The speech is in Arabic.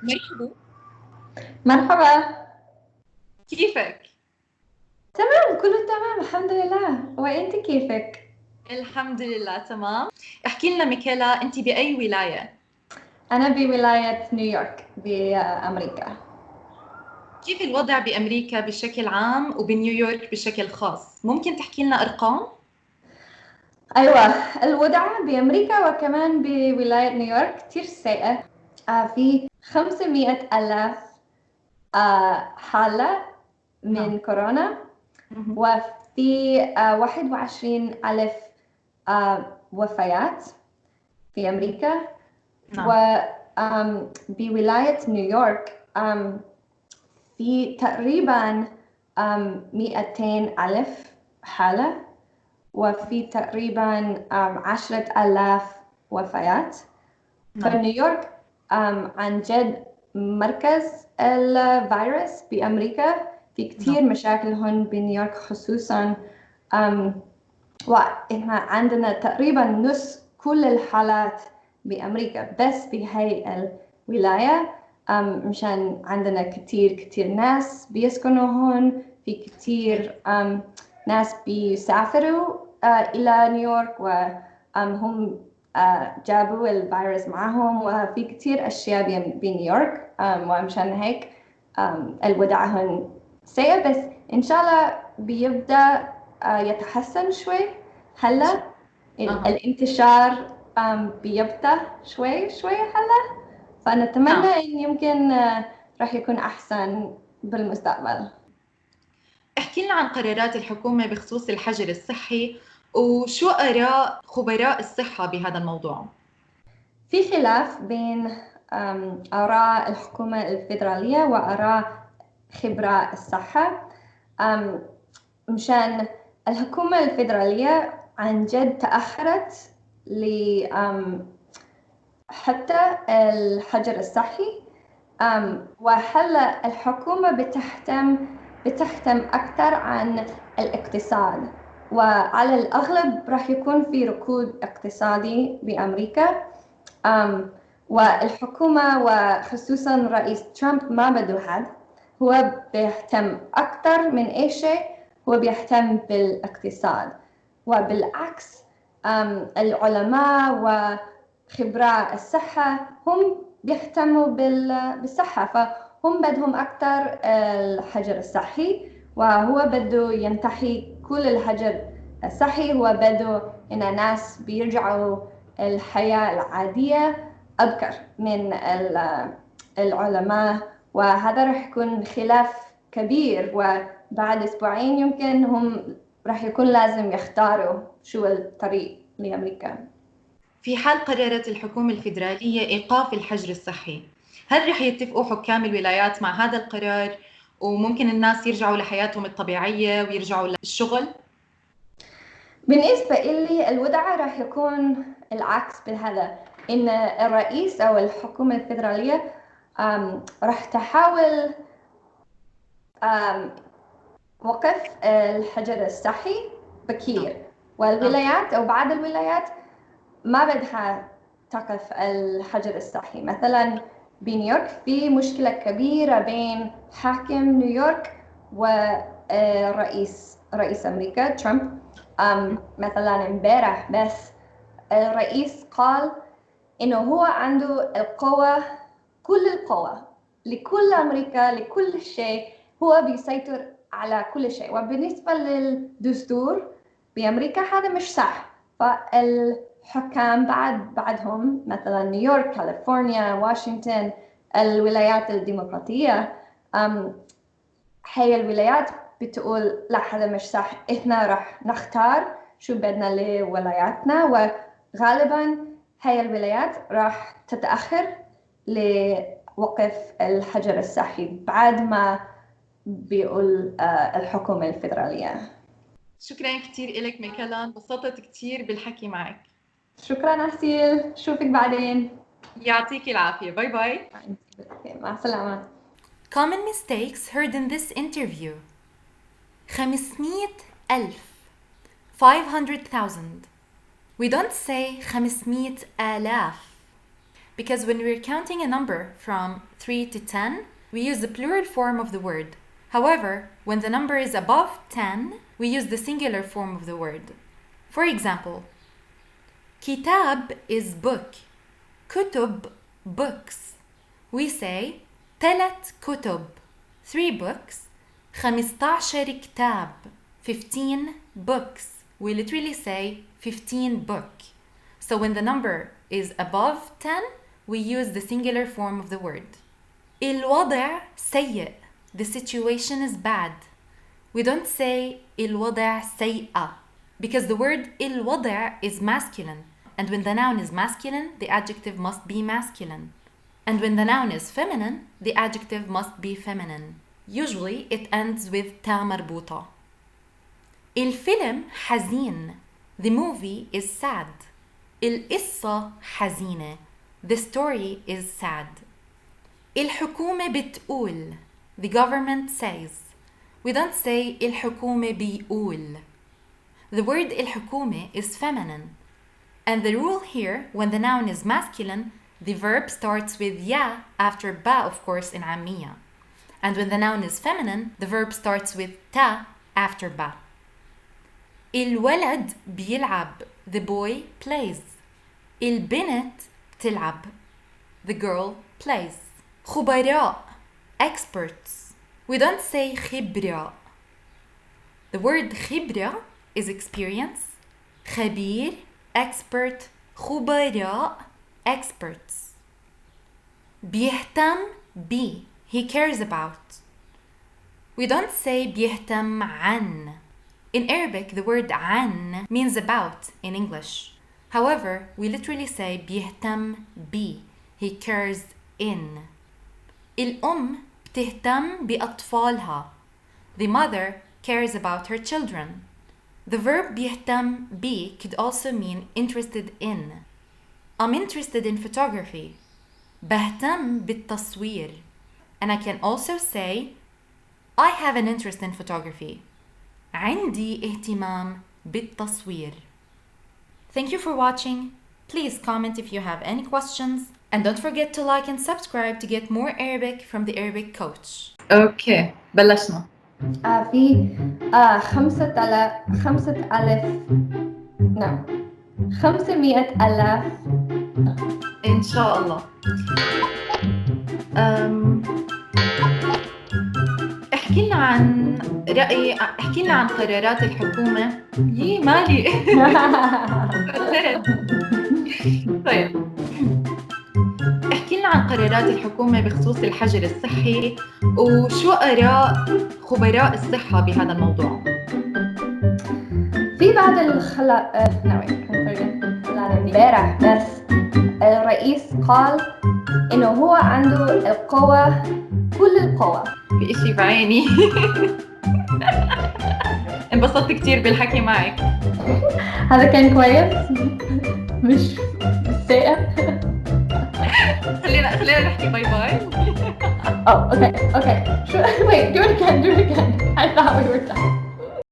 مرحبا. مرحبا. كيفك؟ تمام، كله تمام الحمد لله. وانت كيفك؟ الحمد لله تمام. احكي لنا ميكالا، انت بأي ولاية؟ انا بولاية نيويورك بامريكا. كيف الوضع بأمريكا بشكل عام وبنيويورك بشكل خاص؟ ممكن تحكي لنا أرقام؟ ايوه، الوضع بامريكا وكمان بولاية نيويورك كتير سيئة. في 500 ألاف حالة نعم. من كورونا، مهم. وفي 21 ألف وفيات في أمريكا. نعم. وبولاية نيويورك في تقريبا 200 ألف حالة، وفي تقريبا 10,000 وفيات. نعم. فنيويورك عن جد مركز الفيروس بأمريكا. في نعم. كتير مشاكل هون بنيويورك خصوصا. وإحنا عندنا تقريبا نص كل الحالات بأمريكا بس بهاي الولاية. مشان عندنا كتير كتير ناس بيسكنوا هون، في كتير ناس بيسافروا إلى نيويورك، وهم جابوا الفيروس معهم، وفي كتير أشياء بنيويورك. ومشان هيك الوضع هون سيء، بس إن شاء الله بيبدأ يتحسن شوي هلا. أها. الانتشار بيبدأ شوي شوي هلا، فنتمنى نعم. إن يمكن راح يكون أحسن بالمستقبل. احكي لنا عن قرارات الحكومة بخصوص الحجر الصحي، وشو آراء خبراء الصحة بهذا الموضوع؟ في خلاف بين آراء الحكومة الفيدرالية وآراء خبراء الصحة. مشان الحكومة الفيدرالية عن جد تأخرت ل حتى الحجر الصحي. وهلا الحكومة بتهتم أكثر عن الاقتصاد، وعلى الأغلب راح يكون في ركود اقتصادي بأمريكا. والحكومة وخصوصا رئيس ترامب ما بده هذا. هو بيهتم أكثر من أي شيء، هو بيهتم بالاقتصاد. وبالعكس العلماء وخبراء الصحة هم بيهتموا بالصحة، فهم بدهم أكثر الحجر الصحي، وهو بده ينتهي كل الحجر الصحي. هو بده إن الناس بيرجعوا الحياة العادية أبكر من العلماء. وهذا راح يكون خلاف كبير، وبعد أسبوعين يمكن هم راح يكون لازم يختاروا شو الطريق لأمريكا. في حال قررت الحكومة الفيدرالية إيقاف الحجر الصحي، هل رح يتفقوا حكام الولايات مع هذا القرار وممكن الناس يرجعوا لحياتهم الطبيعية ويرجعوا للشغل؟ بالنسبة إلي الوضع راح يكون العكس بهذا، إن الرئيس أو الحكومة الفيدرالية راح تحاول وقف الحجر الصحي نعم. بكير. نعم. والولايات أو بعض الولايات ما بدها تقف الحجر الصحي. مثلا بنيويورك في مشكلة كبيرة بين حاكم نيويورك ورئيس أمريكا ترامب. مثلا امبارح بس الرئيس قال إنه هو عنده القوة، كل القوة لكل أمريكا لكل شيء. هو بيسيطر على كل شيء. وبالنسبة للدستور بأمريكا هذا مش صح. فالحكام بعدهم مثلا نيويورك، كاليفورنيا، واشنطن، الولايات الديمقراطية، هي الولايات بتقول لا هذا مش صح، احنا راح نختار شو بدنا لولاياتنا. وغالبا هي الولايات راح تتأخر لوقف الحجر الصحي بعد ما بيقول الحكومة الفيدرالية. شكرا كثير إلك ميكالا، انبسطت كثير بالحكي معك. شكرا أسيل، شوفك بعدين. يعطيك العافية، باي باي. مع السلامة. Common mistakes heard in this interview: 500 ألف 500,000. We don't say 500 آلاف. because when we're counting a number from 3 to 10, we use the plural form of the word. However, when the number is above 10, we use the singular form of the word. For example, kitab is book, kutub, books. We say 3 كتب, 3 books, 15 كتاب, 15 books. We literally say 15 book. So when the number is above 10, we use the singular form of the word. الوضع سيء. The situation is bad. We don't say الوضع سيئة because the word الوضع is masculine. And when the noun is masculine, the adjective must be masculine. And when the noun is feminine, the adjective must be feminine. Usually it ends with تا مربوطة. الفيلم حزين. The movie is sad. القصة حزينة. The story is sad. الحكومة بتقول. The government says. We don't say الحكومة بيقول. The word الحكومة is feminine. And the rule here, when the noun is masculine, the verb starts with ya after ba, of course, in عامية. And when the noun is feminine, the verb starts with ta after ba. الولد بيلعب. The boy plays. البنت بتلعب. The girl plays. خبراء. Experts. We don't say خبرة. The word خبرة is experience. خبير, expert. خبراء, experts. بيهتم بي. He cares about. We don't say بيهتم عن. In Arabic, the word عن means about in English. However, we literally say بيهتم بي. He cares in. الأم بتهتم بأطفالها. The mother cares about her children. The verb بيهتم بي could also mean interested in. I'm interested in photography. بهتم بالتصوير. And I can also say I have an interest in photography. عندي اهتمام بالتصوير. Thank you for watching. Please comment if you have any questions. And don't forget to like and subscribe to get more Arabic from the Arabic Coach. اوكي بلشنا. في 500,000 ان شاء الله. احكي لنا عن قرارات الحكومة. مالي. طيب احكي لنا عن قرارات الحكومة بخصوص الحجر الصحي وشو آراء خبراء الصحة بهذا الموضوع. في بعض امبارح بس الرئيس قال إنه هو عنده القوة، كل القوة. بإشي بعيني. انبسطت كتير بالحكي معك. هذا كان كويس، مش سيء. خلينا نحكي باي باي. Oh, okay. Wait, do it again. I thought we were done.